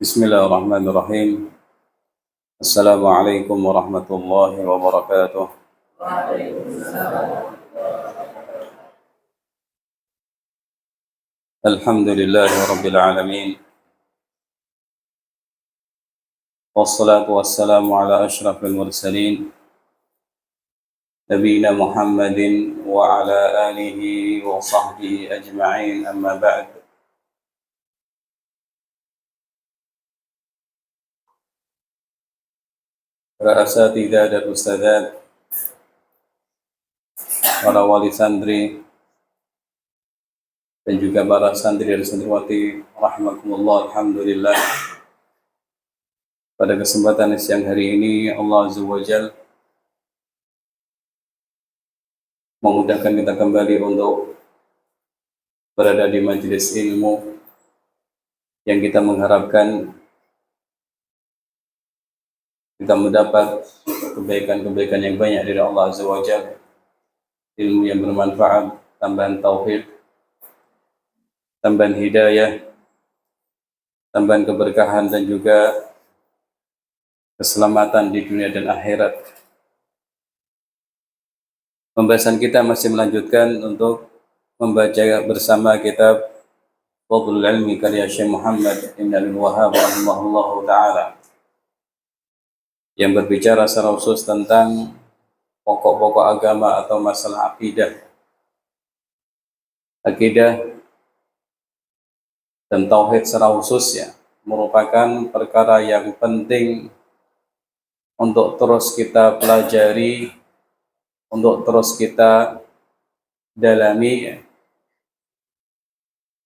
بسم الله الرحمن الرحيم. السلام عليكم ورحمة الله وبركاته. الحمد لله رب العالمين، والصلاة والسلام على أشرف المرسلين نبينا محمد وعلى آله وصحبه أجمعين. أما بعد، para asatidzah dan ustadzat, para wali santri, dan juga para santri dan santriwati rahimakumullah. Alhamdulillah, pada kesempatan siang hari ini Allah Azza wa Jalla memudahkan kita kembali untuk berada di majelis ilmu yang kita mengharapkan kita mendapat kebaikan-kebaikan yang banyak dari Allah Azza wa Jalla, ilmu yang bermanfaat, tambahan tauhid, tambahan hidayah, tambahan keberkahan, dan juga keselamatan di dunia dan akhirat. Pembahasan kita masih melanjutkan untuk membaca bersama kitab Fadlul Ilmi karya Syekh Muhammad Ibn Abdul Wahhab rahimahullahu ta'ala, yang berbicara secara khusus tentang pokok-pokok agama atau masalah akidah. Akidah dan tauhid secara khusus merupakan perkara yang penting untuk terus kita pelajari, untuk terus kita dalami,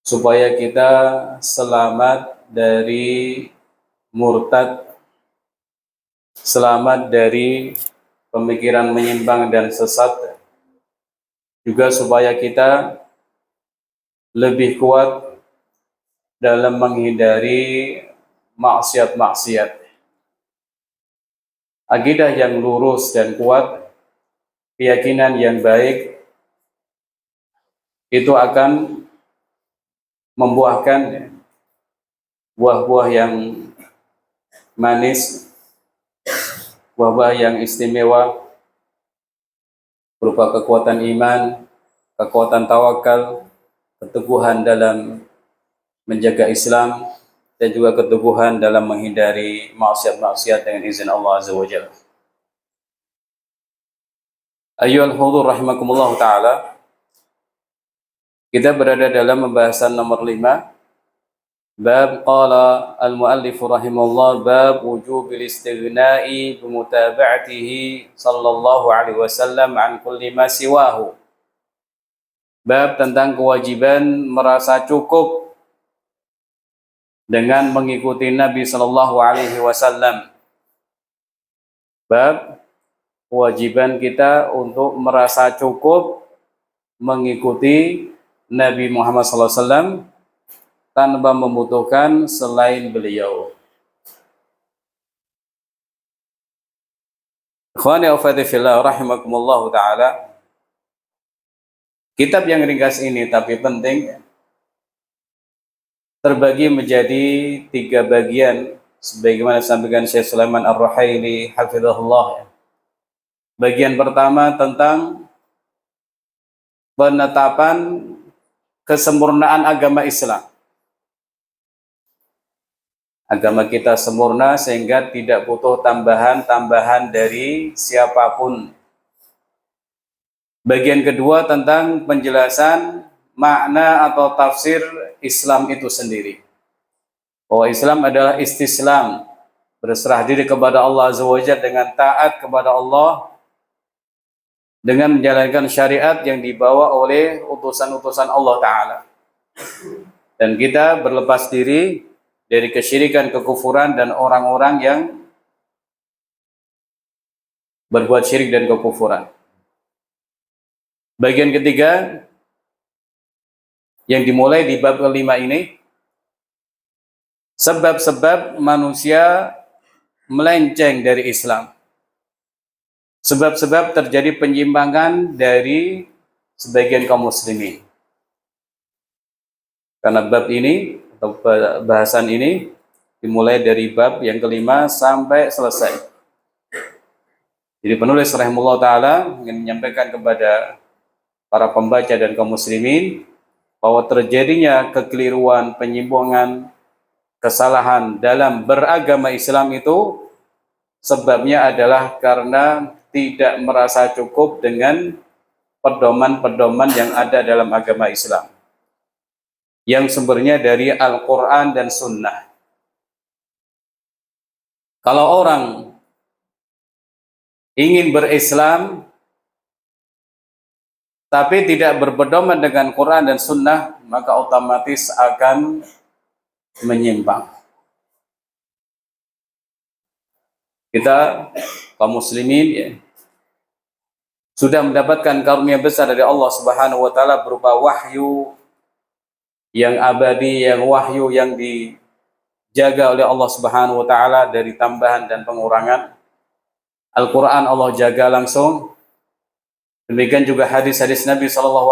supaya kita selamat dari murtad, selamat dari pemikiran menyimpang dan sesat, juga supaya kita lebih kuat dalam menghindari maksiat-maksiat. Akidah yang lurus dan kuat, keyakinan yang baik, itu akan membuahkan buah-buah yang manis, buah-buah yang istimewa, berupa kekuatan iman, kekuatan tawakal, keteguhan dalam menjaga Islam, dan juga keteguhan dalam menghindari maksiat-maksiat dengan izin Allah Azza wa Jalla. Ayyuhal hudur rahimakumullah ta'ala, kita berada dalam pembahasan nomor 5, bab qala al-muallif rahimahullah, bab wujubil istighna'i bimutaba'atihi sallallahu alaihi wasallam an kulli ma siwahu. Bab tentang kewajiban merasa cukup dengan mengikuti Nabi sallallahu alaihi wasallam. Bab kewajiban kita untuk merasa cukup mengikuti Nabi Muhammad sallallahu alaihi wasallam tanpa membutuhkan selain beliau. Ikhwani wa akhwati fillah rahimakumullah ta'ala, kitab yang ringkas ini tapi penting terbagi menjadi 3 bagian sebagaimana disampaikan Syekh Sulaiman Ar-Ruhaili hafizahullah. Bagian pertama tentang penetapan kesempurnaan agama Islam. Agama kita sempurna sehingga tidak butuh tambahan-tambahan dari siapapun. Bagian kedua tentang penjelasan makna atau tafsir Islam itu sendiri. Bahwa Islam adalah istislam, berserah diri kepada Allah Azza wa Jalla dengan taat kepada Allah, dengan menjalankan syariat yang dibawa oleh utusan-utusan Allah Ta'ala. Dan kita berlepas diri dari kesyirikan, kekufuran, dan orang-orang yang berbuat syirik dan kekufuran. Bagian ketiga yang dimulai di bab kelima ini, sebab-sebab manusia melenceng dari Islam, sebab-sebab terjadi penyimpangan dari sebagian kaum muslimin. Karena bab ini atau bahasan ini dimulai dari bab yang kelima sampai selesai. Jadi penulis rahimahullah ta'ala ingin menyampaikan kepada para pembaca dan kaum muslimin bahwa terjadinya kekeliruan, penyimpangan, kesalahan dalam beragama Islam itu sebabnya adalah karena tidak merasa cukup dengan pedoman-pedoman yang ada dalam agama Islam, yang sumbernya dari Al-Quran dan Sunnah. Kalau orang ingin berislam tapi tidak berpedoman dengan Quran dan Sunnah, maka otomatis akan menyimpang. Kita kaum muslimin ya, sudah mendapatkan karunia besar dari Allah Subhanahu wa taala berupa wahyu yang abadi, yang wahyu yang dijaga oleh Allah Subhanahu wa taala dari tambahan dan pengurangan. Al-Quran Allah jaga langsung. Demikian juga hadis-hadis Nabi SAW.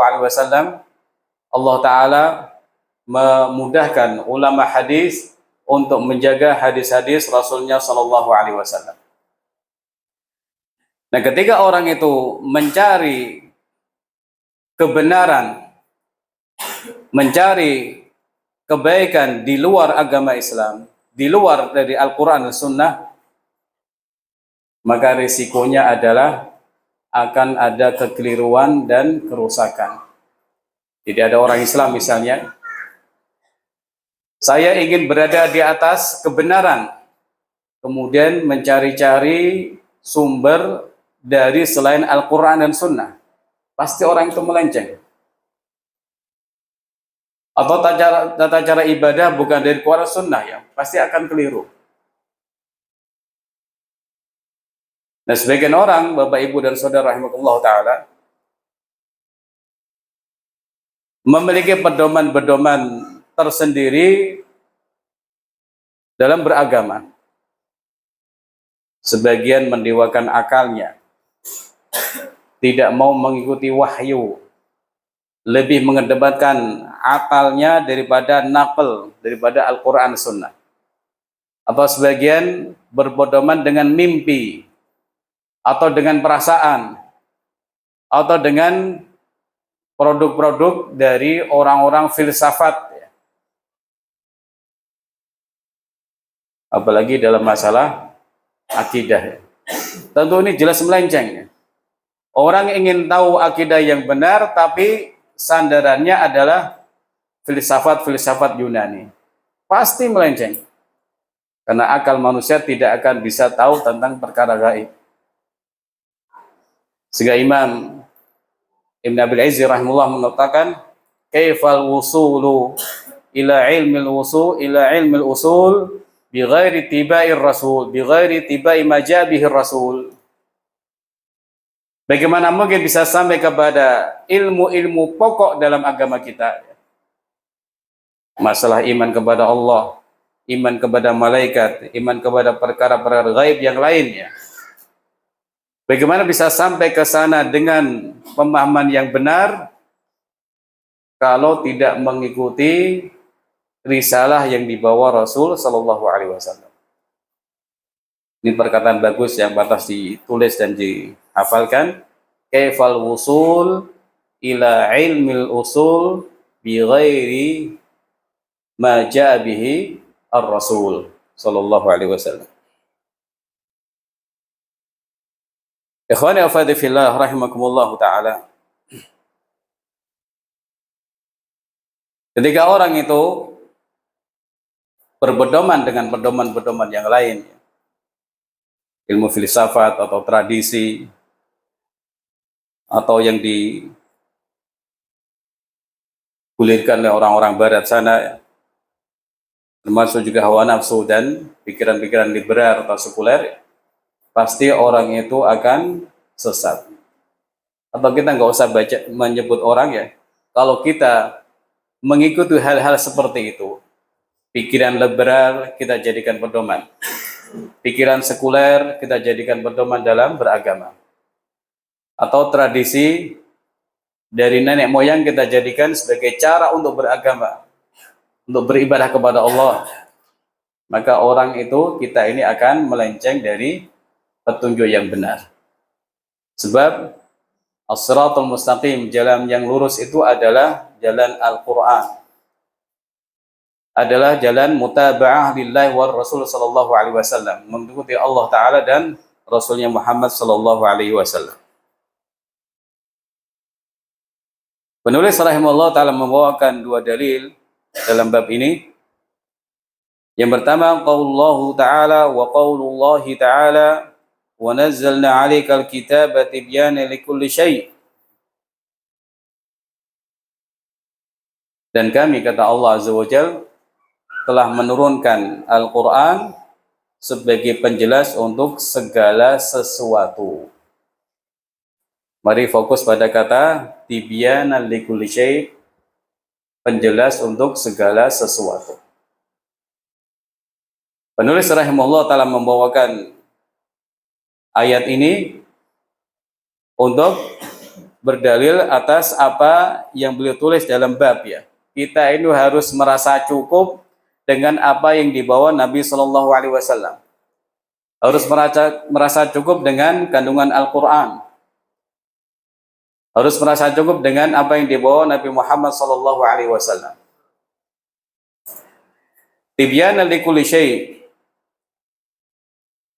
Allah Ta'ala memudahkan ulama hadis untuk menjaga hadis-hadis Rasulnya SAW. Nah, ketika orang itu mencari kebenaran, mencari kebaikan di luar agama Islam, di luar dari Al-Quran dan Sunnah, maka risikonya adalah akan ada kekeliruan dan kerusakan. Jadi ada orang Islam misalnya, saya ingin berada di atas kebenaran, kemudian mencari-cari sumber dari selain Al-Quran dan Sunnah, pasti orang itu melenceng. Atau tata cara ibadah bukan dari Quran dan Sunnah, ya pasti akan keliru. Nah, sebagian orang, Bapak Ibu dan Saudara rahimakumullah ta'ala, memiliki pedoman-pedoman tersendiri dalam beragama. Sebagian mendewakan akalnya, tidak mau mengikuti wahyu, lebih mengedepankan akalnya daripada naql, daripada Al-Quran Sunnah. Atau sebagian berpedoman dengan mimpi, atau dengan perasaan, atau dengan produk-produk dari orang-orang filsafat, apalagi dalam masalah akidah. Tentu ini jelas melenceng. Orang ingin tahu akidah yang benar, tapi sandarannya adalah filsafat-filsafat Yunani, pasti melenceng, karena akal manusia tidak akan bisa tahu tentang perkara gaib. Sehingga Imam Ibn Abil Izzi rahimahullah mengatakan, kaifal wusulu ila ilmil wusul ila ilmil usul bi ghairi tiba'ir rasul, bi ghairi tiba'i majabihir rasul. Bagaimana mungkin bisa sampai kepada ilmu-ilmu pokok dalam agama kita? Masalah iman kepada Allah, iman kepada malaikat, iman kepada perkara-perkara gaib yang lainnya. Bagaimana bisa sampai ke sana dengan pemahaman yang benar kalau tidak mengikuti risalah yang dibawa Rasul Sallallahu Alaihi Wasallam? Ini perkataan bagus yang batas ditulis dan dihafalkan. Kaifal wusul ila ilmil usul bi ghairi ma jaa bihi ar-rasul Sallallahu Alaihi Wasallam. Ikhwani afadhi fillah rahimakumullah ta'ala. Ketika orang itu berpedoman dengan pedoman-pedoman yang lain, ilmu filsafat atau tradisi, atau yang digulirkan oleh orang-orang barat sana, termasuk juga hawa nafsu dan pikiran-pikiran liberal atau sekuler, pasti orang itu akan sesat. Atau kita nggak usah menyebut orang ya, kalau kita mengikuti hal-hal seperti itu, pikiran liberal kita jadikan pedoman, pikiran sekuler kita jadikan pedoman dalam beragama, atau tradisi dari nenek moyang kita jadikan sebagai cara untuk beragama, untuk beribadah kepada Allah, maka orang itu, kita ini akan melenceng dari petunjuk yang benar. Sebab as-siratal mustaqim, jalan yang lurus itu adalah jalan Al-Quran, adalah jalan mutaba'ah lillahi wa rasul sallallahu alaihi wasallam, mengikuti Allah Ta'ala dan Rasulnya Muhammad sallallahu alaihi wasallam. Penulis rahimahullah Ta'ala membawakan dua dalil dalam bab ini. Yang pertama, qaulullahu ta'ala wa qaulullahi ta'ala wa nazzalna 'alaikal kitaba tibyana likulli syai'. Dan kami, kata Allah Azza wa Jalla, telah menurunkan Al-Qur'an sebagai penjelas untuk segala sesuatu. Mari fokus pada kata tibyana likulli syai', penjelas untuk segala sesuatu. Penulis rahimahullah Ta'ala membawakan ayat ini untuk berdalil atas apa yang beliau tulis dalam bab ya. Kita ini harus merasa cukup dengan apa yang dibawa Nabi Shallallahu Alaihi Wasallam. Harus merasa cukup dengan kandungan Al-Quran. Harus merasa cukup dengan apa yang dibawa Nabi Muhammad Shallallahu Alaihi Wasallam. Tibyana likulli syai'.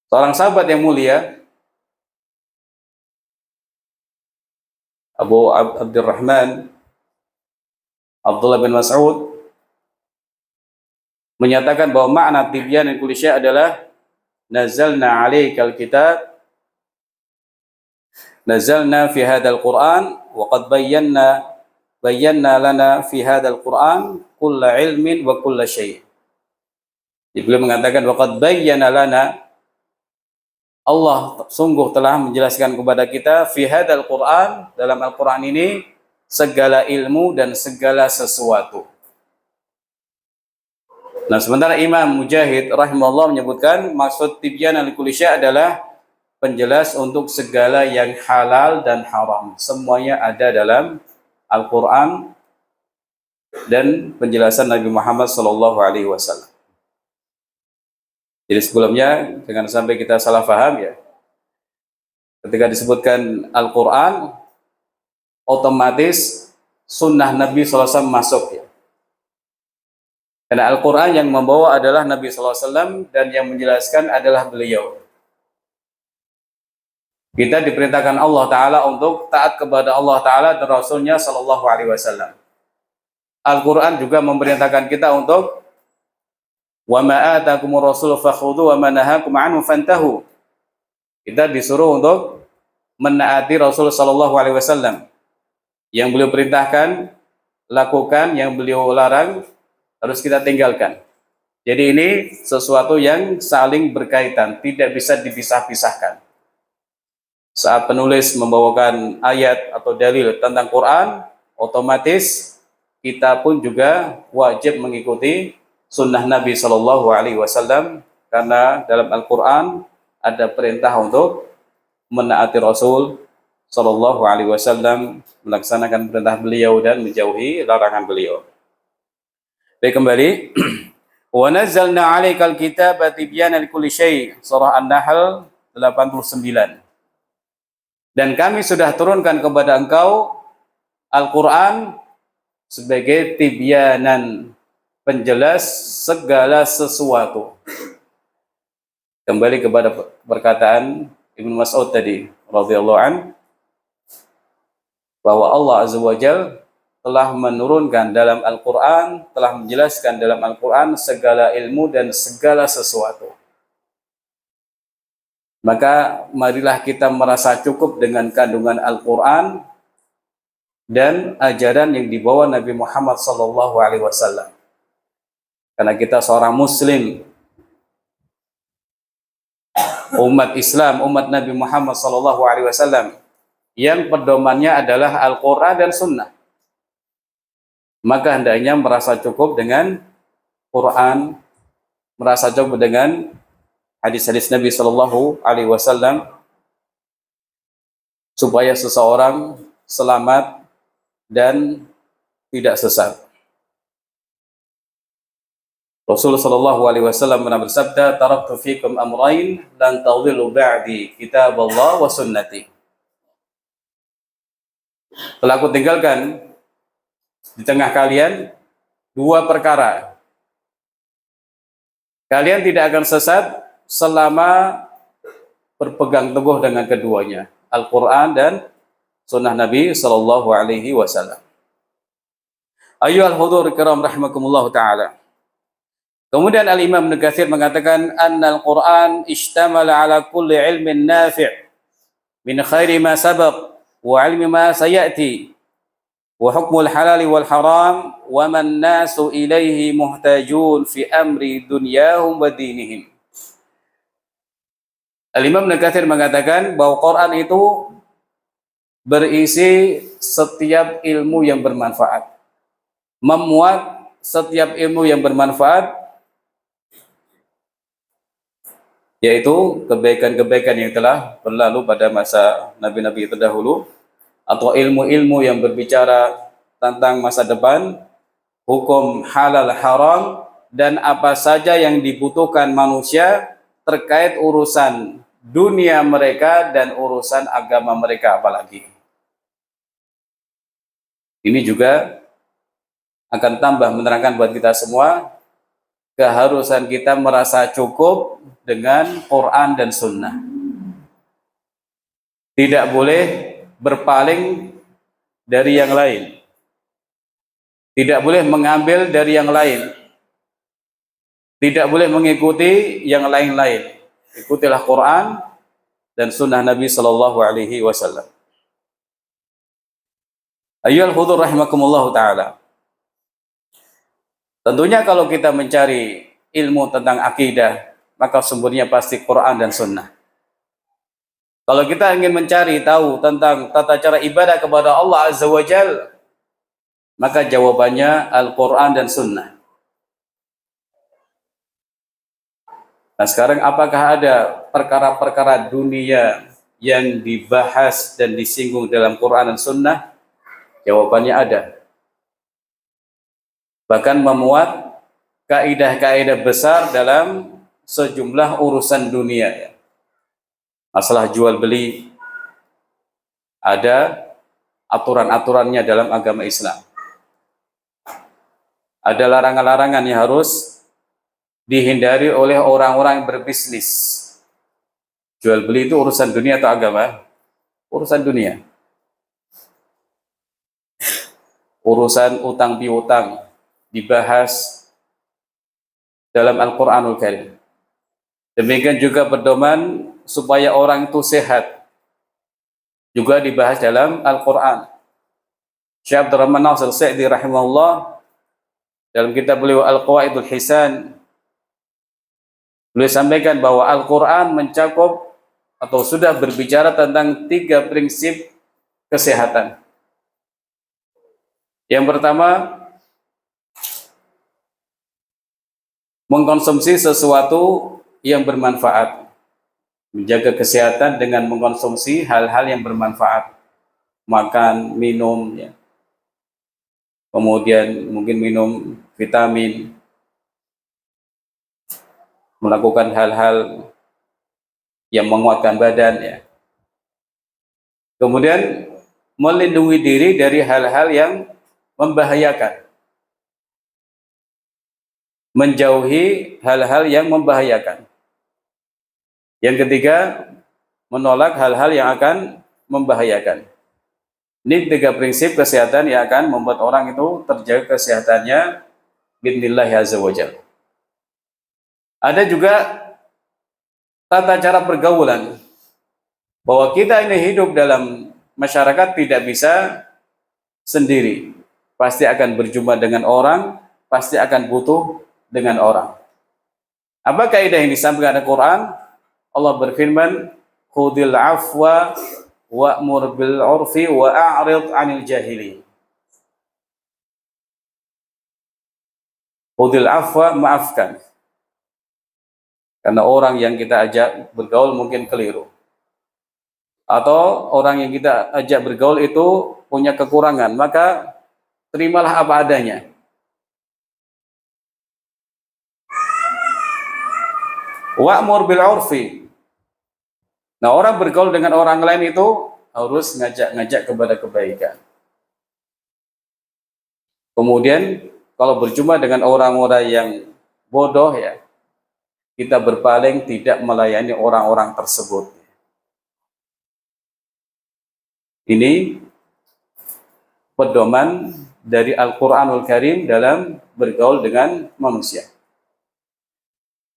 Seorang sahabat yang mulia, Abu Abdurrahman Abdullah bin Mas'ud, menyatakan bahwa makna tibyan likulli syai' adalah nazalna 'alaikal kitab, nazalna fi hadzal Qur'an wa qad bayyana lana fi hadzal Qur'an kulla ilmin wa kulla syai'. Beliau mengatakan wa qad bayyana lana, Allah sungguh telah menjelaskan kepada kita fi hadzal Qur'an, dalam Al-Qur'an ini, segala ilmu dan segala sesuatu. Nah, sementara Imam Mujahid rahimahullah menyebutkan maksud tibyana likulli syai' adalah penjelas untuk segala yang halal dan haram. Semuanya ada dalam Al-Qur'an dan penjelasan Nabi Muhammad sallallahu alaihi wasallam. Jadi sebelumnya jangan sampai kita salah paham ya. Ketika disebutkan Al-Quran, otomatis sunnah Nabi SAW masuk ya. Karena Al-Quran yang membawa adalah Nabi SAW dan yang menjelaskan adalah beliau. Kita diperintahkan Allah Ta'ala untuk taat kepada Allah Ta'ala dan Rasulnya Sallallahu Alaihi Wasallam. Al-Quran juga memerintahkan kita untuk wa ma atakumur rasul fakhudhu wa ma nahakum anhu fantahu. Kita disuruh untuk menaati Rasul sallallahu alaihi wasallam. Yang beliau perintahkan lakukan, yang beliau larang harus kita tinggalkan. Jadi ini sesuatu yang saling berkaitan, tidak bisa dipisah-pisahkan. Saat penulis membawakan ayat atau dalil tentang Quran, otomatis kita pun juga wajib mengikuti sunnah Nabi Shallallahu Alaihi Wasallam, karena dalam Al-Quran ada perintah untuk menaati Rasul Shallallahu Alaihi Wasallam, melaksanakan perintah beliau dan menjauhi larangan beliau. Baik, kembali. Wa nazzalna 'alaikal kitaba tibyana likulli syai', surah An-Nahl 89. Dan kami sudah turunkan kepada engkau Al-Quran sebagai tibyanan, penjelas segala sesuatu. Kembali kepada perkataan Ibnu Mas'ud tadi radhiyallahu an, bahwa Allah Azza wa Jalla telah menurunkan dalam Al-Quran, telah menjelaskan dalam Al-Quran segala ilmu dan segala sesuatu. Maka marilah kita merasa cukup dengan kandungan Al-Quran dan ajaran yang dibawa Nabi Muhammad SAW. Karena kita seorang Muslim, umat Islam, umat Nabi Muhammad SAW, yang pedomannya adalah Al-Quran dan Sunnah. Maka hendaknya merasa cukup dengan Quran, merasa cukup dengan hadis-hadis Nabi Shallallahu Alaihi Wasallam, supaya seseorang selamat dan tidak sesat. Rasul sallallahu alaihi wasallam pernah bersabda, "Taraktu fikum amrayn lan tadhillu ba'di, kitaballah wa sunnati." Telah aku tinggalkan di tengah kalian dua perkara. Kalian tidak akan sesat selama berpegang teguh dengan keduanya, Al-Quran dan Sunnah Nabi Sallallahu Alaihi Wasallam. Ayyuhal hudur kiram rahimakumullah ta'ala. Kemudian Al-Imam Ibnu Katsir mengatakan, Annal Quran ishtamala ala kulli ilmin nafi' min khairi ma sabaq wa ilmi ma sayati wa hukmul halal wal haram wa man nasu ilaihi muhtajun fi amri dunyahum wa dinihim. Al-Imam Ibnu Katsir mengatakan bahwa Quran itu berisi setiap ilmu yang bermanfaat, memuat setiap ilmu yang bermanfaat, yaitu kebaikan-kebaikan yang telah berlalu pada masa nabi-nabi terdahulu, atau ilmu-ilmu yang berbicara tentang masa depan, hukum halal haram, dan apa saja yang dibutuhkan manusia terkait urusan dunia mereka dan urusan agama mereka apalagi. Ini juga akan tambah menerangkan buat kita semua keharusan kita merasa cukup dengan Quran dan Sunnah. Tidak boleh berpaling dari yang lain. Tidak boleh mengambil dari yang lain. Tidak boleh mengikuti yang lain-lain. Ikutilah Quran dan Sunnah Nabi Sallallahu Alaihi Wasallam. Ayyuhal hudur rahimakumullah ta'ala. Tentunya kalau kita mencari ilmu tentang akidah, maka sumbernya pasti Quran dan Sunnah. Kalau kita ingin mencari tahu tentang tata cara ibadah kepada Allah Azza wa Jalla, maka jawabannya Al-Quran dan Sunnah. Nah sekarang apakah ada perkara-perkara dunia yang dibahas dan disinggung dalam Quran dan Sunnah? Jawabannya ada. Bahkan memuat kaidah-kaidah besar dalam sejumlah urusan dunia. Masalah jual beli, ada aturan-aturannya dalam agama Islam. Ada larangan-larangan yang harus dihindari oleh orang-orang yang berbisnis. Jual beli itu urusan dunia atau agama? Urusan dunia. Urusan utang piutang dibahas dalam Al-Quranul Karim. Demikian juga pedoman supaya orang itu sehat juga dibahas dalam Al-Quran. Syekh Abdurrahman Nasir Sa'di rahimahullah dalam kitab beliau Al-Qawaidul Hisan, beliau sampaikan bahwa Al-Quran mencakup atau sudah berbicara tentang 3 prinsip kesehatan. Yang pertama, mengkonsumsi sesuatu yang bermanfaat. Menjaga kesehatan dengan mengkonsumsi hal-hal yang bermanfaat. Makan, minum, ya. Kemudian mungkin minum vitamin, melakukan hal-hal yang menguatkan badan, ya. Kemudian melindungi diri dari hal-hal yang membahayakan, menjauhi hal-hal yang membahayakan. Yang ketiga, menolak hal-hal yang akan membahayakan. Ini 3 prinsip kesehatan yang akan membuat orang itu terjaga kesehatannya bi'idznillah azza wa jalla. Ada juga tata cara pergaulan, bahwa kita ini hidup dalam masyarakat tidak bisa sendiri. Pasti akan berjumpa dengan orang, pasti akan butuh dengan orang. Apa kaidah yang disampaikan Al-Quran? Allah berfirman, khudil afwa wa'mur bil urfi wa'arid 'anil jahilin. Khudil afwa, maafkan. Karena orang yang kita ajak bergaul mungkin keliru. Atau orang yang kita ajak bergaul itu punya kekurangan, maka terimalah apa adanya. Wa'mur bil 'urfi. Nah, orang bergaul dengan orang lain itu harus ngajak-ngajak kepada kebaikan. Kemudian kalau berjumpa dengan orang-orang yang bodoh ya, kita berpaling tidak melayani orang-orang tersebut. Ini pedoman dari Al-Qur'anul Karim dalam bergaul dengan manusia.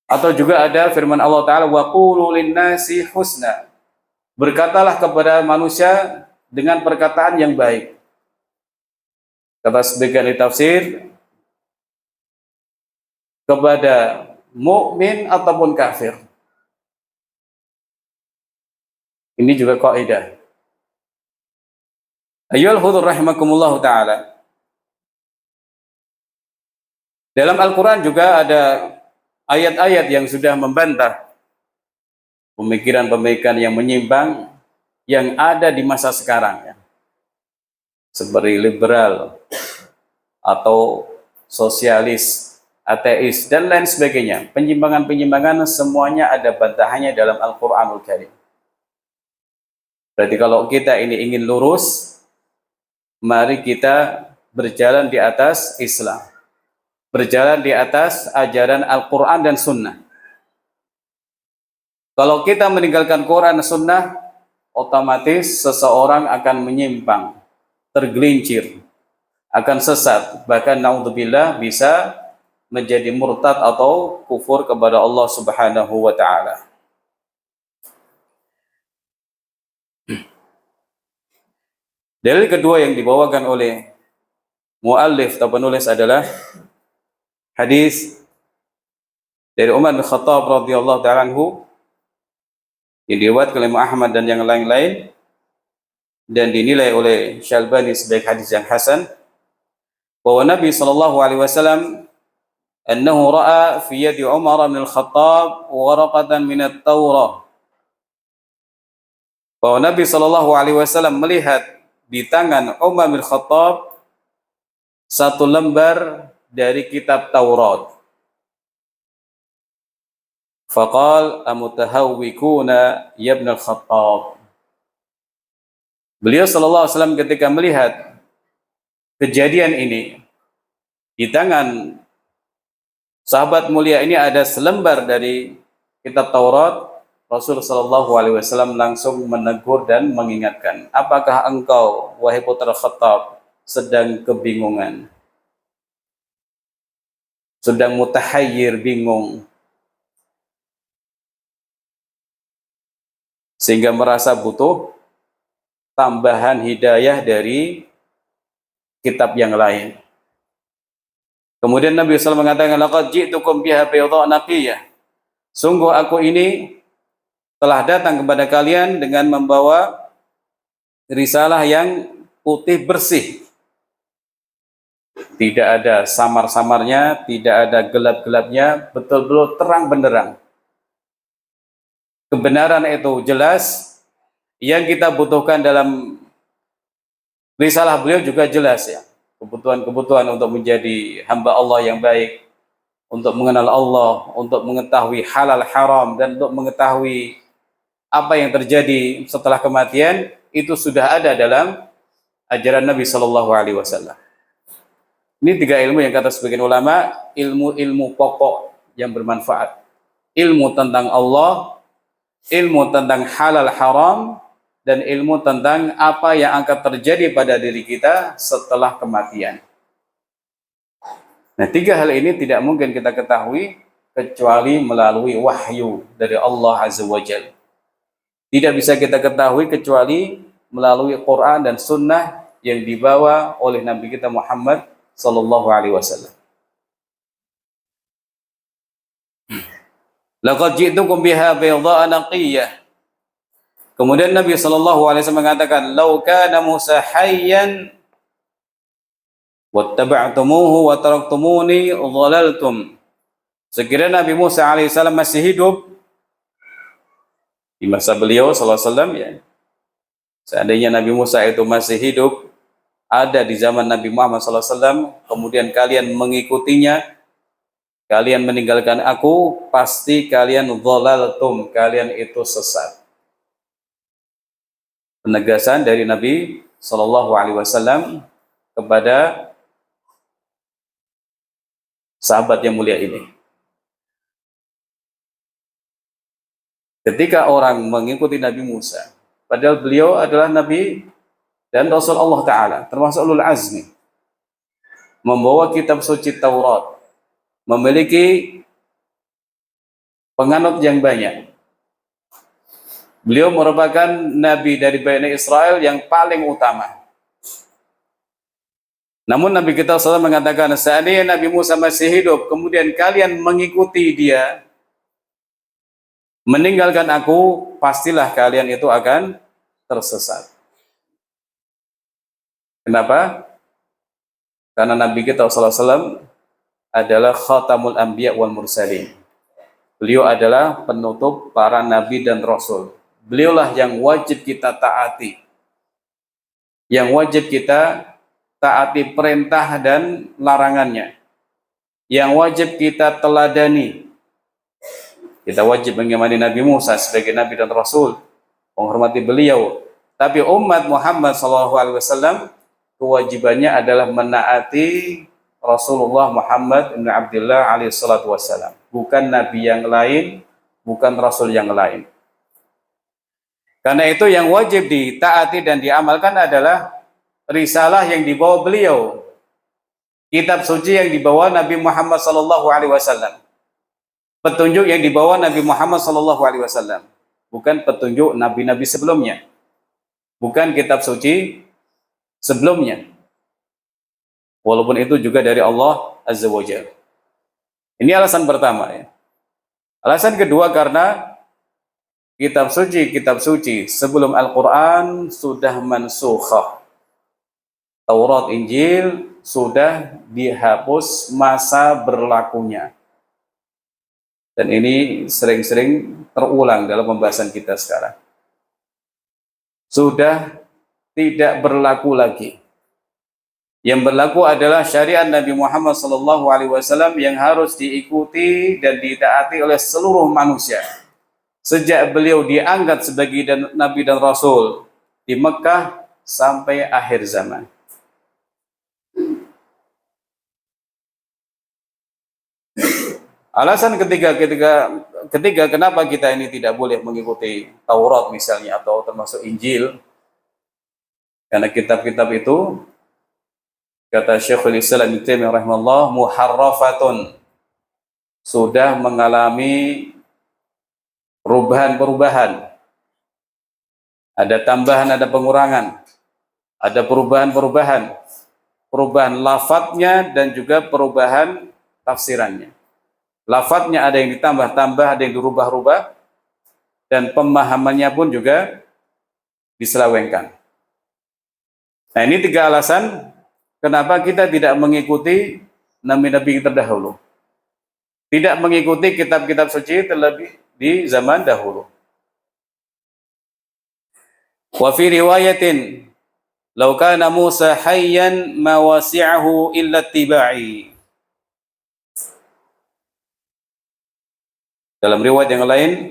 Atau juga ada firman Allah Ta'ala, wa qulu linnasi husna. Berkatalah kepada manusia dengan perkataan yang baik. Kata sebagian tafsir, kepada mukmin ataupun kafir. Ini juga kaidah. Ayyuhal hudur rahimakumullah ta'ala. Dalam Al-Quran juga ada ayat-ayat yang sudah membantah pemikiran-pemikiran yang menyimpang yang ada di masa sekarang ya. Seperti liberal atau sosialis, ateis dan lain sebagainya. Penyimpangan-penyimpangan semuanya ada bantahannya dalam Al-Qur'anul Karim. Berarti kalau kita ini ingin lurus, mari kita berjalan di atas Islam. Berjalan di atas ajaran Al-Qur'an dan Sunnah. Kalau kita meninggalkan Quran dan Sunnah, otomatis seseorang akan menyimpang, tergelincir, akan sesat, bahkan naudzubillah bisa menjadi murtad atau kufur kepada Allah Subhanahu wa taala. Dalil kedua yang dibawakan oleh muallif atau penulis adalah hadis dari Umar bin Khattab radhiyallahu taala anhu yang diriwayatkan oleh Ahmad dan yang lain-lain dan dinilai oleh Syalbani sebagai hadis yang hasan, bahwa Nabi sallallahu alaihi wasallam annahu ra'a fi yadi Umar bin Al-Khattab waraqatan min at-Taurah. Bahwa Nabi sallallahu alaihi wasallam melihat di tangan Umar bin Khattab satu lembar dari kitab Taurat. Faqal amutahawwikuna ya ibn al-Khattab. Beliau sallallahu alaihi wasallam ketika melihat kejadian ini di tangan sahabat mulia ini ada selembar dari kitab Taurat, Rasul sallallahu alaihi wasallam langsung menegur dan mengingatkan, apakah engkau wahai putra Khattab sedang kebingungan, sedang mutahayyir, bingung, sehingga merasa butuh tambahan hidayah dari kitab yang lain. Kemudian Nabi SAW mengatakan, laqad ji'tukum biha baydha naqiyah. Sungguh aku ini telah datang kepada kalian dengan membawa risalah yang putih bersih. Tidak ada samar-samarnya, tidak ada gelap-gelapnya, betul-betul terang benderang. Kebenaran itu jelas, yang kita butuhkan dalam risalah beliau juga jelas ya. Kebutuhan-kebutuhan untuk menjadi hamba Allah yang baik, untuk mengenal Allah, untuk mengetahui halal haram, dan untuk mengetahui apa yang terjadi setelah kematian, itu sudah ada dalam ajaran Nabi Shallallahu Alaihi Wasallam. Ini tiga ilmu yang kata sebagian ulama, ilmu-ilmu pokok yang bermanfaat. Ilmu tentang Allah, ilmu tentang halal haram, dan ilmu tentang apa yang akan terjadi pada diri kita setelah kematian. Nah, tiga hal ini tidak mungkin kita ketahui kecuali melalui wahyu dari Allah Azza wa Jalla. Tidak bisa kita ketahui kecuali melalui Quran dan Sunnah yang dibawa oleh Nabi kita Muhammad Sallallahu Alaihi Wasallam. Laqad ji'tukum biha baydha'a naqiyah. Kemudian Nabi Sallallahu Alaihi Wasallam mengatakan, "Lau kana Musa hayyan wattaba'tumuhu wa taraktumuni dhalaltum." Sekiranya Nabi Musa alaihissalam masih hidup di masa beliau Sallallahu Alaihi Wasallam ya. Seandainya Nabi Musa itu masih hidup, ada di zaman Nabi Muhammad Sallallahu Alaihi Wasallam, kemudian kalian mengikutinya, kalian meninggalkan aku, pasti kalian dhalaltum, kalian itu sesat. Penegasan dari Nabi Shallallahu Alaihi Wasallam kepada sahabat yang mulia ini. Ketika orang mengikuti Nabi Musa, padahal beliau adalah Nabi dan Rasul Allah Ta'ala, termasuk ulul azmi, membawa kitab suci Taurat, memiliki penganut yang banyak. Beliau merupakan Nabi dari Bani Israel yang paling utama. Namun Nabi kita SAW mengatakan, seandainya Nabi Musa masih hidup, kemudian kalian mengikuti dia, meninggalkan aku, pastilah kalian itu akan tersesat. Kenapa? Karena Nabi kita SAW adalah khatamul anbiya wal mursalin. Beliau adalah penutup para nabi dan rasul. Beliaulah yang wajib kita taati. Yang wajib kita taati perintah dan larangannya. Yang wajib kita teladani. Kita wajib mengimani Nabi Musa sebagai Nabi dan Rasul, menghormati beliau. Tapi umat Muhammad SAW kewajibannya adalah menaati Rasulullah Muhammad bin Abdullah alaihissalam. Bukan Nabi yang lain, bukan Rasul yang lain. Karena itu yang wajib ditaati dan diamalkan adalah risalah yang dibawa beliau. Kitab suci yang dibawa Nabi Muhammad SAW. Petunjuk yang dibawa Nabi Muhammad SAW, bukan petunjuk nabi-nabi sebelumnya, bukan kitab suci sebelumnya, walaupun itu juga dari Allah Azza wa Jalla. Ini alasan pertama ya. Alasan kedua, karena kitab suci sebelum Al-Quran sudah mansukhah. Taurat, Injil sudah dihapus masa berlakunya. Dan ini sering-sering terulang dalam pembahasan kita sekarang. Sudah tidak berlaku lagi. Yang berlaku adalah syariat Nabi Muhammad SAW yang harus diikuti dan ditaati oleh seluruh manusia. Sejak beliau diangkat sebagai Nabi dan Rasul di Mekah sampai akhir zaman. Alasan ketiga kenapa kita ini tidak boleh mengikuti Taurat misalnya atau termasuk Injil, karena kitab-kitab itu, kata Syekhul Islam Ibnu Taimiyah rahimahullah, muharrafatun, sudah mengalami perubahan-perubahan. Ada tambahan, ada pengurangan, ada perubahan-perubahan, perubahan lafadznya dan juga perubahan tafsirannya. Lafadznya ada yang ditambah-tambah, ada yang dirubah-rubah, dan pemahamannya pun juga diselewengkan. Nah, ini tiga alasan kenapa kita tidak mengikuti nabi-nabi terdahulu, tidak mengikuti kitab-kitab suci terlebih di zaman dahulu. Wa fi riwayatin, law kana Musa hayyan ma wasi'ahu illa ittiba'i. Dalam riwayat yang lain,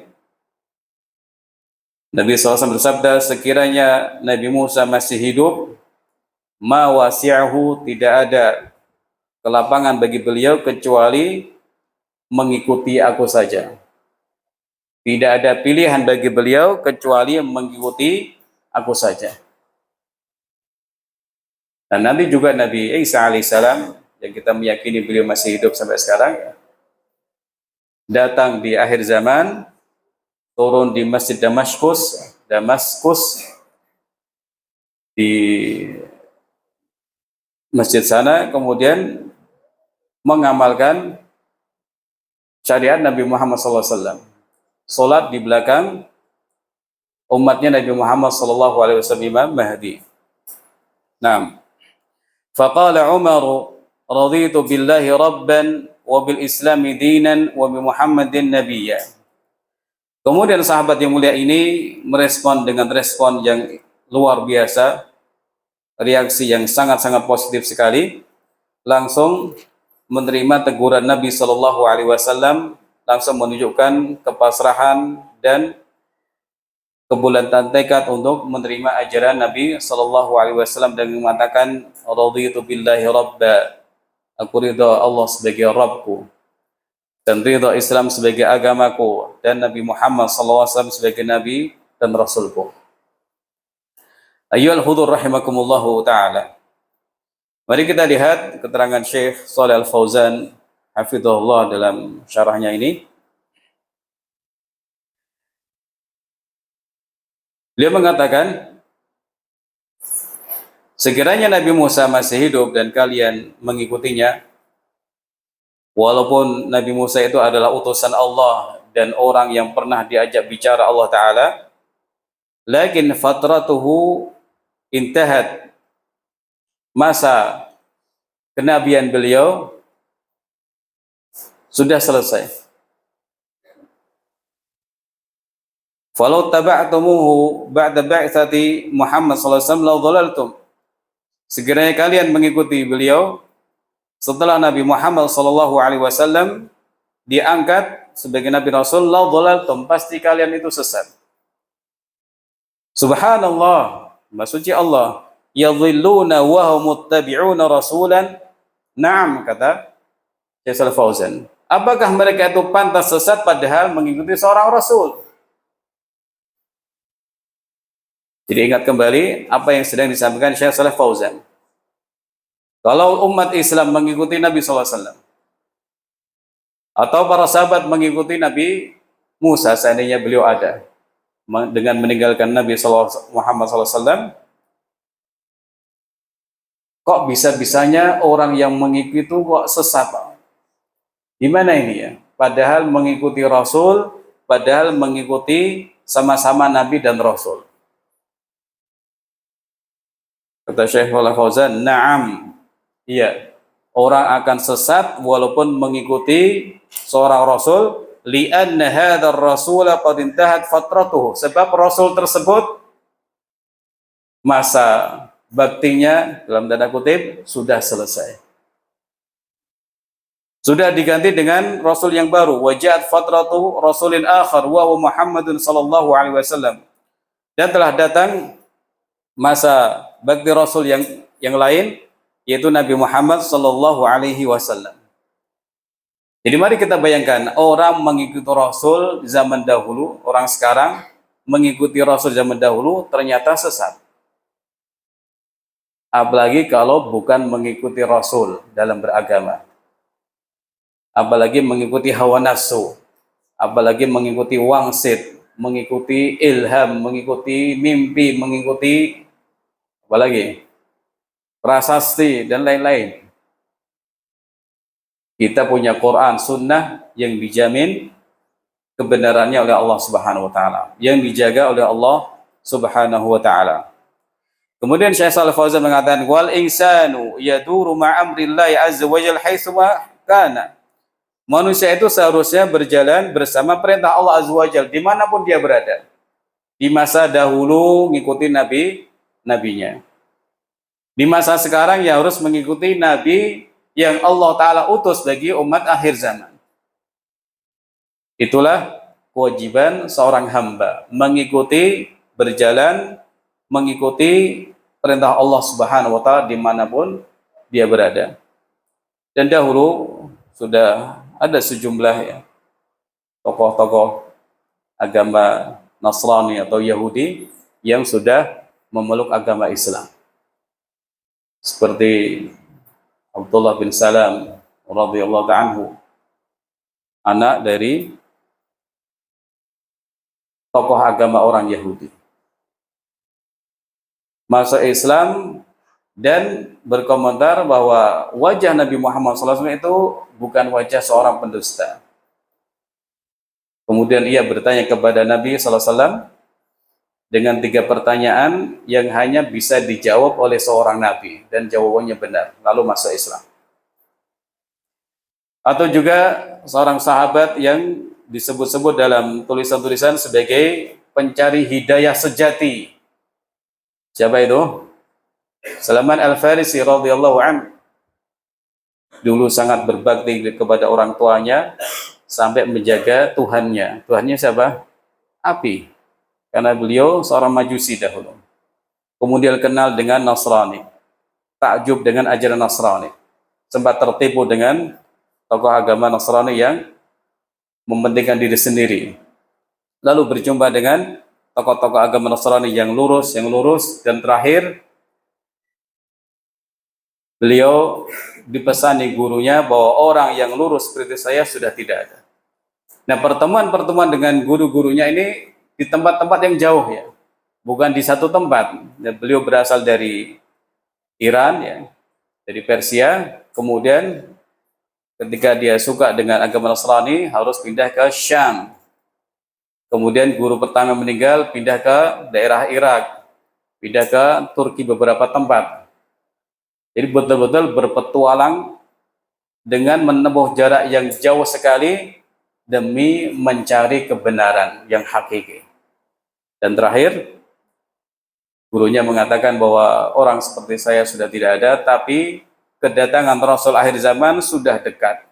Nabi SAW bersabda, sekiranya Nabi Musa masih hidup, ma wasi'ahu, tidak ada kelapangan bagi beliau kecuali mengikuti aku saja. Tidak ada pilihan bagi beliau kecuali mengikuti aku saja. Dan nanti juga Nabi Isa alaihissalam, yang kita meyakini beliau masih hidup sampai sekarang, datang di akhir zaman, turun di Masjid Damaskus di masjid sana, kemudian mengamalkan syariat Nabi Muhammad SAW. Salat di belakang umatnya Nabi Muhammad SAW, Imam Mahdi. Nah, faqala Umar, raditu billahi rabban wa bil islami dinan wa bi Muhammadin nabiyya. Kemudian sahabat yang mulia ini merespon dengan respon yang luar biasa, reaksi yang sangat-sangat positif sekali. Langsung menerima teguran Nabi Shallallahu Alaihi Wasallam, langsung menunjukkan kepasrahan dan kebulatan tekad untuk menerima ajaran Nabi Shallallahu Alaihi Wasallam dan mengatakan raditu billahi rabba, aku ridha Allah sebagai Rabbku dan ridha Islam sebagai agamaku dan Nabi Muhammad Shallallahu Alaihi Wasallam sebagai Nabi dan Rasulku. Ayyuhal hudur rahimakumullahu ta'ala. Mari kita lihat keterangan Syekh Shalih Al-Fauzan hafizahullah dalam syarahnya ini. Beliau mengatakan, sekiranya Nabi Musa masih hidup dan kalian mengikutinya, walaupun Nabi Musa itu adalah utusan Allah dan orang yang pernah diajak bicara Allah Ta'ala, lakin fatratuhu intahat, masa kenabian beliau sudah selesai. Falau taba'tumuhu ba'da ba'tsati Muhammad sallallahu alaihi wasallam la dhalaltum. Sekiranya kalian mengikuti beliau setelah Nabi Muhammad sallallahu alaihi wasallam diangkat sebagai Nabi Rasul, la dhalaltum, pasti kalian itu sesat. Subhanallah, maksudnya Allah, yadhilluna wa hum muttabi'una rasulan. Naam, kata Syekh Shalih Fauzan. Apakah mereka itu pantas sesat padahal mengikuti seorang rasul? Jadi ingat kembali apa yang sedang disampaikan Syekh Shalih Fauzan. Kalau umat Islam mengikuti Nabi SAW atau para sahabat mengikuti Nabi Musa seandainya beliau ada, dengan meninggalkan Nabi Muhammad SAW, kok bisa-bisanya orang yang mengikuti itu kok sesat? Gimana ini ya? Padahal mengikuti Rasul, padahal mengikuti sama-sama Nabi dan Rasul. Kata Syekh Shalih Fauzan, na'am, iya, orang akan sesat walaupun mengikuti seorang Rasul, li'anna hadzal rasula qad intahat fatratuhu, sebab Rasul tersebut masa baktinya dalam tanda kutip sudah selesai. Sudah diganti dengan Rasul yang baru. Waja'at fatratu rasulin akhar wa huwa Muhammadun sallallahu alaihi wasallam. Dan telah datang masa bakti Rasul yang lain, yaitu Nabi Muhammad sallallahu alaihi wasallam. Jadi mari kita bayangkan, orang mengikuti Rasul zaman dahulu, orang sekarang mengikuti Rasul zaman dahulu ternyata sesat. Apalagi kalau bukan mengikuti Rasul dalam beragama. Apalagi mengikuti hawa nafsu. Apalagi mengikuti wangsit, mengikuti ilham, mengikuti mimpi, mengikuti apalagi prasasti dan lain-lain. Kita punya Quran, sunnah yang dijamin kebenarannya oleh Allah Subhanahu wa taala, yang dijaga oleh Allah Subhanahu wa taala. Kemudian Syekh Shalih Fauzan mengatakan, wal insanu yaduru ma'amrillahi azza wa jalla haitsu kana. Manusia itu seharusnya berjalan bersama perintah Allah azza wa jalla dimanapun dia berada. Di masa dahulu ngikuti nabinya. Di masa sekarang ya harus mengikuti nabi yang Allah Ta'ala utus bagi umat akhir zaman. Itulah kewajiban seorang hamba, mengikuti, berjalan, mengikuti perintah Allah Subhanahu wa Ta'ala dimanapun dia berada. Dan dahulu sudah ada sejumlah ya, tokoh-tokoh agama Nasrani atau Yahudi yang sudah memeluk agama Islam, seperti Abdullah bin Salam radhiyallahu anhu, anak dari tokoh agama orang Yahudi, masuk Islam dan berkomentar bahwa wajah Nabi Muhammad SAW itu bukan wajah seorang pendusta. Kemudian ia bertanya kepada Nabi SAW dengan 3 pertanyaan yang hanya bisa dijawab oleh seorang Nabi, dan jawabannya benar, lalu masuk Islam. Atau juga seorang sahabat yang disebut-sebut dalam tulisan-tulisan sebagai pencari hidayah sejati. Siapa itu? Salman Al-Farisi radhiyallahu anhu. Dulu sangat berbakti kepada orang tuanya sampai menjaga Tuhannya. Tuhannya siapa? Api. Karena beliau seorang Majusi dahulu. Kemudian kenal dengan Nasrani. Takjub dengan ajaran Nasrani. Sempat tertipu dengan tokoh agama Nasrani yang mementingkan diri sendiri. Lalu berjumpa dengan tokoh-tokoh agama Nasrani yang lurus, dan terakhir beliau dipesani gurunya bahwa orang yang lurus seperti saya sudah tidak ada. Nah, pertemuan-pertemuan dengan guru-gurunya ini di tempat-tempat yang jauh ya, bukan di satu tempat. Dan beliau berasal dari Iran ya, dari Persia. Kemudian ketika dia suka dengan agama Nasrani harus pindah ke Syam. Kemudian guru pertama meninggal, pindah ke daerah Irak, pindah ke Turki beberapa tempat. Jadi betul-betul berpetualang dengan menempuh jarak yang jauh sekali demi mencari kebenaran yang hakiki. Dan terakhir, gurunya mengatakan bahwa orang seperti saya sudah tidak ada, tapi kedatangan Rasul akhir zaman sudah dekat.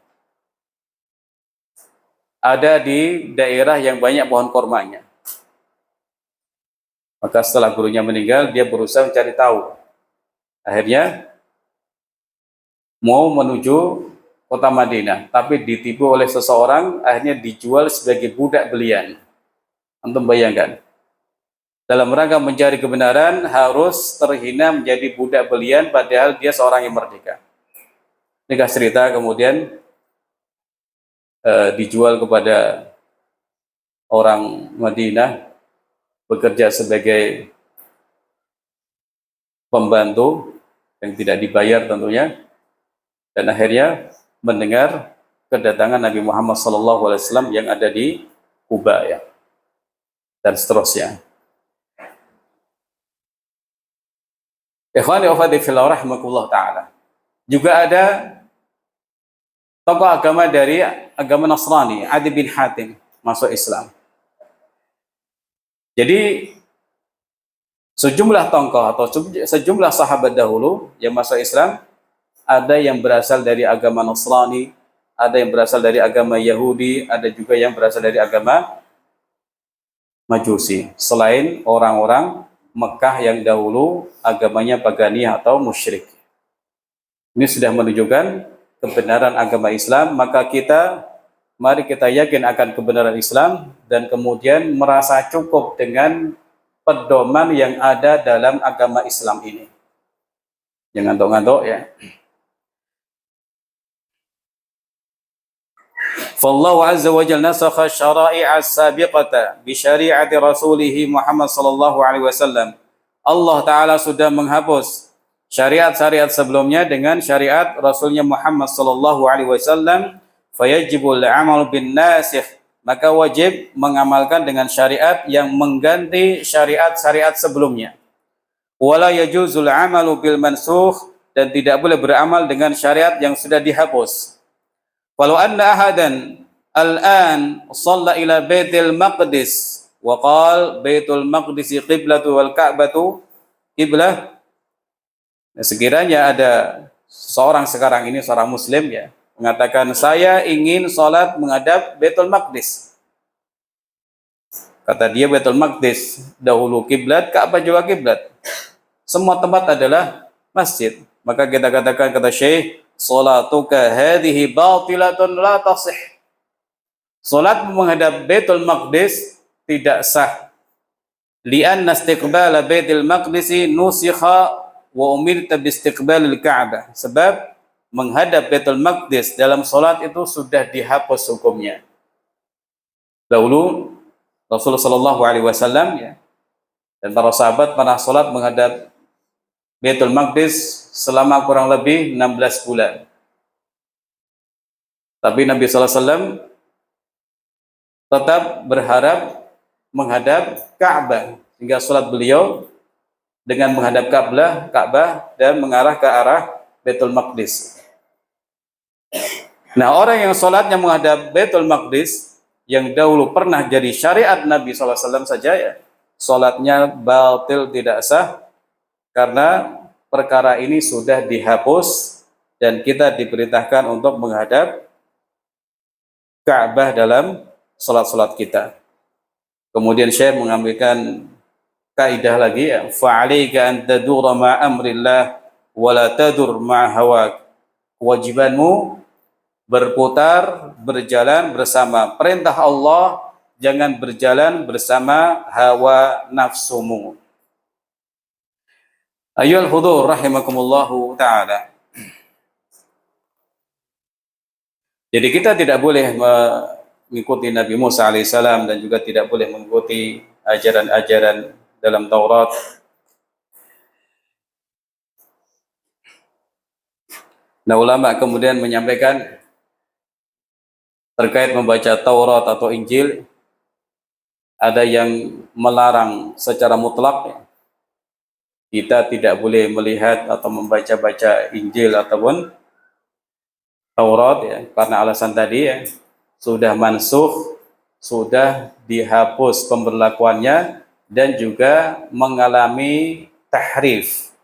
Ada di daerah yang banyak pohon kormanya. Maka setelah gurunya meninggal, dia berusaha mencari tahu. Akhirnya mau menuju kota Madinah, tapi ditipu oleh seseorang, akhirnya dijual sebagai budak belian. Antum bayangkan, dalam rangka mencari kebenaran harus terhina menjadi budak belian, padahal dia seorang yang merdeka. Nikah cerita kemudian dijual kepada orang Madinah, bekerja sebagai pembantu yang tidak dibayar tentunya, dan akhirnya mendengar kedatangan Nabi Muhammad SAW yang ada di Kuba ya, dan seterusnya. Ikhwani wa akhwati fillah rahimakumullah taala. Juga ada tokoh agama dari agama Nasrani, Adi bin Hatim, masuk Islam. Jadi sejumlah tokoh atau sejumlah sahabat dahulu yang masuk Islam, ada yang berasal dari agama Nasrani, ada yang berasal dari agama Yahudi, ada juga yang berasal dari agama Majusi, selain orang-orang Mekah yang dahulu agamanya paganiyah atau musyrik. Ini sudah menunjukkan kebenaran agama Islam, maka mari kita yakin akan kebenaran Islam dan kemudian merasa cukup dengan pedoman yang ada dalam agama Islam ini. Jangan ngantuk-ngantuk ya. Fallahu azza wa jalla nasakha syara'i'a as-sabiqata bi syari'ati rasulih Muhammad sallallahu alaihi wasallam. Allah taala sudah menghapus syariat-syariat sebelumnya dengan syariat Rasulnya Muhammad sallallahu alaihi wasallam, fayajibul amal bin nasikh, maka wajib mengamalkan dengan syariat yang mengganti syariat-syariat sebelumnya. Wala yajuzul amalu bil mansukh, dan tidak boleh beramal dengan syariat yang sudah dihapus. Walau anna ahadan al-an shalla ila Baitul Maqdis wa qala Baitul Maqdis qiblatu wal Ka'batu qiblah. Sekiranya ada seorang sekarang ini, seorang muslim ya, mengatakan saya ingin sholat menghadap Baitul Maqdis. Kata dia Baitul Maqdis dahulu kiblat, Ka'bah juga kiblat. Semua tempat adalah masjid. Maka kita katakan, kata Syekh, salatuka hadhihi batilatun la tasih. Salat menghadap Baitul Maqdis tidak sah. Li'anna istiqbala Baitul Maqdis nusikha wa umirta bi istiqbalil Ka'bah. Sebab menghadap Baitul Maqdis dalam salat itu sudah dihapus hukumnya. Dahulu Rasulullah sallallahu alaihi wasallam ya, dan para sahabat pernah salat menghadap Baitul Maqdis selama kurang lebih 16 bulan. Tapi Nabi sallallahu alaihi wasallam tetap berharap menghadap Ka'bah, hingga salat beliau dengan menghadap Ka'bah dan mengarah ke arah Baitul Maqdis. Nah, orang yang salatnya menghadap Baitul Maqdis yang dahulu pernah jadi syariat Nabi SAW saja ya, salatnya batil, tidak sah, karena perkara ini sudah dihapus dan kita diperintahkan untuk menghadap Ka'bah dalam salat-salat kita. Kemudian Syekh mengambilkan kaidah lagi, fa'alaika an tadura ma amrillah wa la tadur ma hawak. Kewajibanmu berputar, berjalan bersama perintah Allah, jangan berjalan bersama hawa nafsumu. Ayyuhal hudur rahimakumullahu ta'ala. Jadi kita tidak boleh mengikuti Nabi Musa alaihissalam dan juga tidak boleh mengikuti ajaran-ajaran dalam Taurat. Nah, ulama kemudian menyampaikan terkait membaca Taurat atau Injil, ada yang melarang secara mutlak. Kita tidak boleh melihat atau membaca-baca Injil ataupun Taurat ya, karena alasan tadi ya, sudah mansukh, sudah dihapus pemberlakuannya dan juga mengalami tahrif.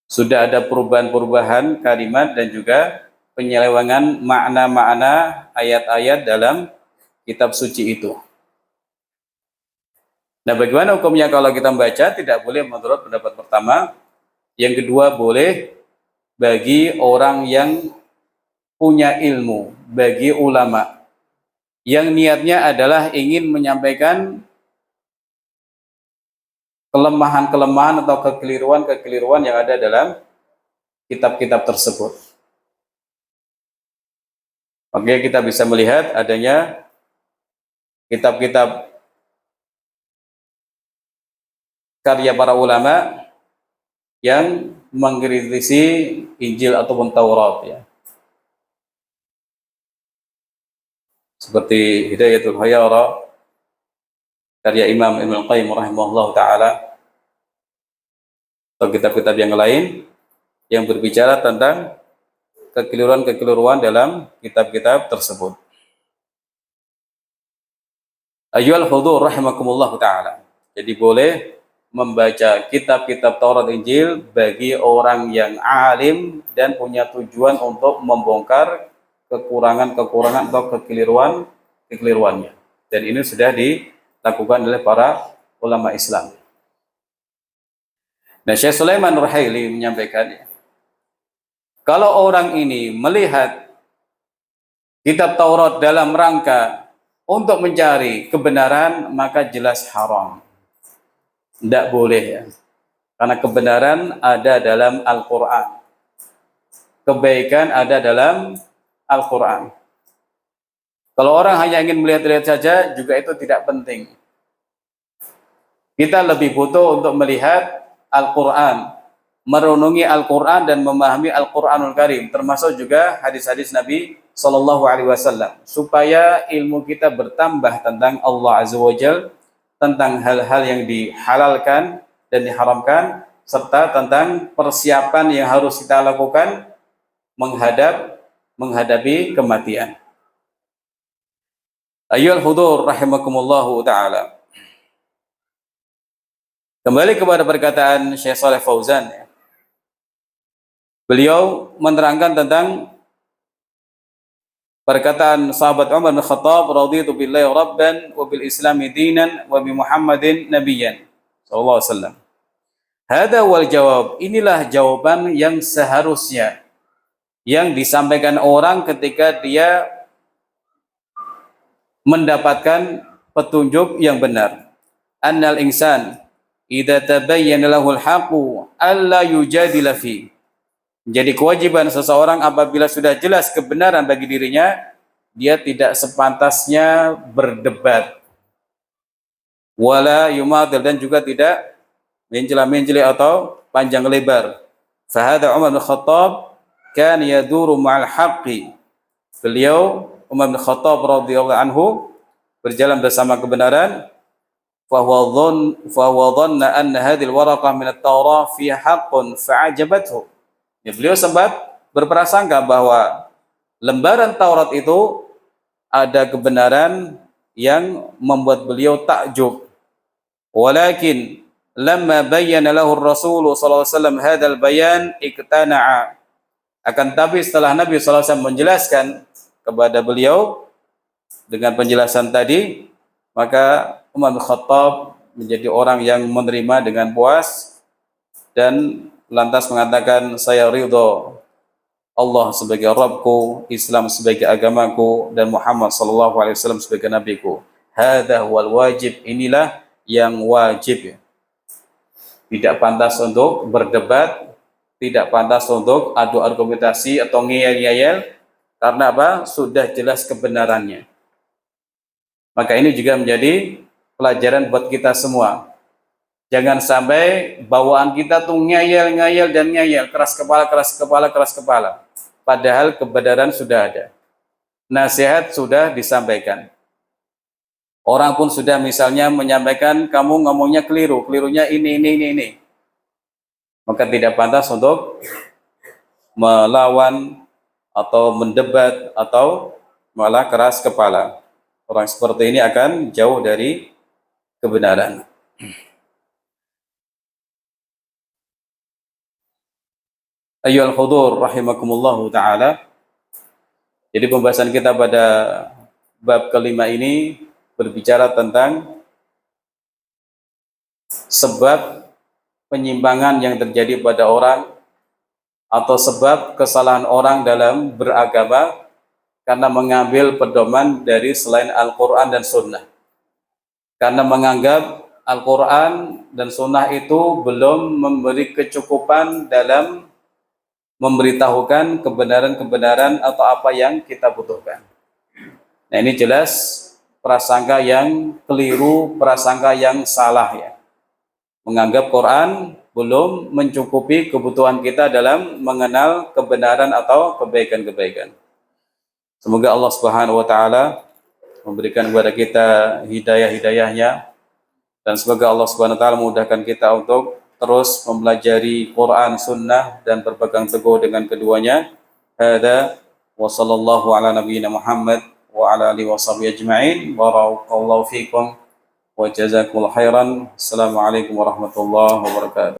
Sudah ada perubahan-perubahan kalimat dan juga penyelewengan makna-makna ayat-ayat dalam kitab suci itu. Nah, bagaimana hukumnya kalau kita membaca? Tidak boleh menurut pendapat pertama. Yang kedua, boleh bagi orang yang punya ilmu, bagi ulama yang niatnya adalah ingin menyampaikan kelemahan-kelemahan atau kekeliruan-kekeliruan yang ada dalam kitab-kitab tersebut. Oke, kita bisa melihat adanya kitab-kitab karya para ulama yang mengkritisi Injil ataupun Taurat ya. Seperti Hidayatul Hayara karya Imam Ibnu Qayyim rahimahullah taala, atau kitab-kitab yang lain yang berbicara tentang kekeliruan-kekeliruan dalam kitab-kitab tersebut. Ayyuhal hudur rahimakumullah taala. Jadi boleh membaca kitab-kitab Taurat Injil bagi orang yang alim dan punya tujuan untuk membongkar kekurangan-kekurangan atau kekeliruannya. Dan ini sudah dilakukan oleh para ulama Islam. Nah, Syekh Sulaiman Ruhaili menyampaikan, kalau orang ini melihat kitab Taurat dalam rangka untuk mencari kebenaran, maka jelas haram. Tidak boleh ya. Karena kebenaran ada dalam Al-Quran. Kebaikan ada dalam Al-Quran. Kalau orang hanya ingin melihat-lihat saja, juga itu tidak penting. Kita lebih butuh untuk melihat Al-Quran, merenungi Al-Quran dan memahami Al-Quranul Karim, termasuk juga hadis-hadis Nabi Sallallahu Alaihi Wasallam, supaya ilmu kita bertambah tentang Allah Azza wa Jalla, tentang hal-hal yang dihalalkan dan diharamkan, serta tentang persiapan yang harus kita lakukan menghadapi kematian. Ayyuhal hudur rahimakumullahu ta'ala. Kembali kepada perkataan Syekh Shalih Fauzan. Beliau menerangkan tentang perkataan sahabat Umar bin Khattab, raditu billahi rabban wa bil islami dinan wa bi Muhammadin nabiyyan sallallahu alaihi wasallam. Hada wal jawab. Inilah jawaban yang seharusnya yang disampaikan orang ketika dia mendapatkan petunjuk yang benar. Annal insan idza tabayyana lahul haqqu alla yujadila fi. Jadi kewajiban seseorang apabila sudah jelas kebenaran bagi dirinya, dia tidak sepantasnya berdebat. Wala yumadil, dan juga tidak mencela-menceli atau panjang lebar. Fahada Umar bin Khattab kan yaduru ma'al haqqi. Beliau Umar bin Khattab radhiyallahu anhu berjalan bersama kebenaran. Fahuwa dhanna anna hadhil waraqah min at-Taurah fiha haqqun fa'ajabathu. Ya, beliau sempat berprasangka bahwa lembaran Taurat itu ada kebenaran yang membuat beliau takjub. Walakin lamma bayyana lahu ar-Rasul sallallahu alaihi wasallam hadzal bayan iqtana'a Akan tapi setelah Nabi SAW menjelaskan kepada beliau dengan penjelasan tadi, maka Umar bin Khattab menjadi orang yang menerima dengan puas dan lantas mengatakan, saya ridho Allah sebagai Rabbku, Islam sebagai agamaku, dan Muhammad SAW sebagai nabiku. Hadza wal wajib, inilah yang wajib. Tidak pantas untuk berdebat, tidak pantas untuk adu argumentasi atau ngeyel-ngeyel, karena apa? Sudah jelas kebenarannya. Maka ini juga menjadi pelajaran buat kita semua. Jangan sampai bawaan kita tuh ngeyel-ngeyel dan ngeyel, keras kepala, keras kepala, keras kepala. Padahal kebenaran sudah ada. Nasihat sudah disampaikan. Orang pun sudah misalnya menyampaikan, kamu ngomongnya keliru, kelirunya ini. Maka tidak pantas untuk melawan atau mendebat atau malah keras kepala. Orang seperti ini akan jauh dari kebenaran. Ayyuhal hudur rahimakumullahu ta'ala. Jadi pembahasan kita pada bab kelima ini berbicara tentang sebab penyimpangan yang terjadi pada orang atau sebab kesalahan orang dalam beragama karena mengambil pedoman dari selain Al-Quran dan Sunnah. Karena menganggap Al-Quran dan Sunnah itu belum memberi kecukupan dalam memberitahukan kebenaran-kebenaran atau apa yang kita butuhkan. Nah, ini jelas prasangka yang keliru, prasangka yang salah ya. Menganggap Quran belum mencukupi kebutuhan kita dalam mengenal kebenaran atau kebaikan-kebaikan. Semoga Allah Subhanahu wa taala memberikan kepada kita hidayah-hidayahnya, dan semoga Allah Subhanahu wa taala memudahkan kita untuk terus mempelajari Quran, Sunnah, dan berpegang teguh dengan keduanya. Hada wa sallallahu ala nabiyyina Muhammad wa ala alihi wa sahbihi ajma'in. Barakallahu fikum wa jazakumullahu khairan. Assalamualaikum warahmatullahi wabarakatuh.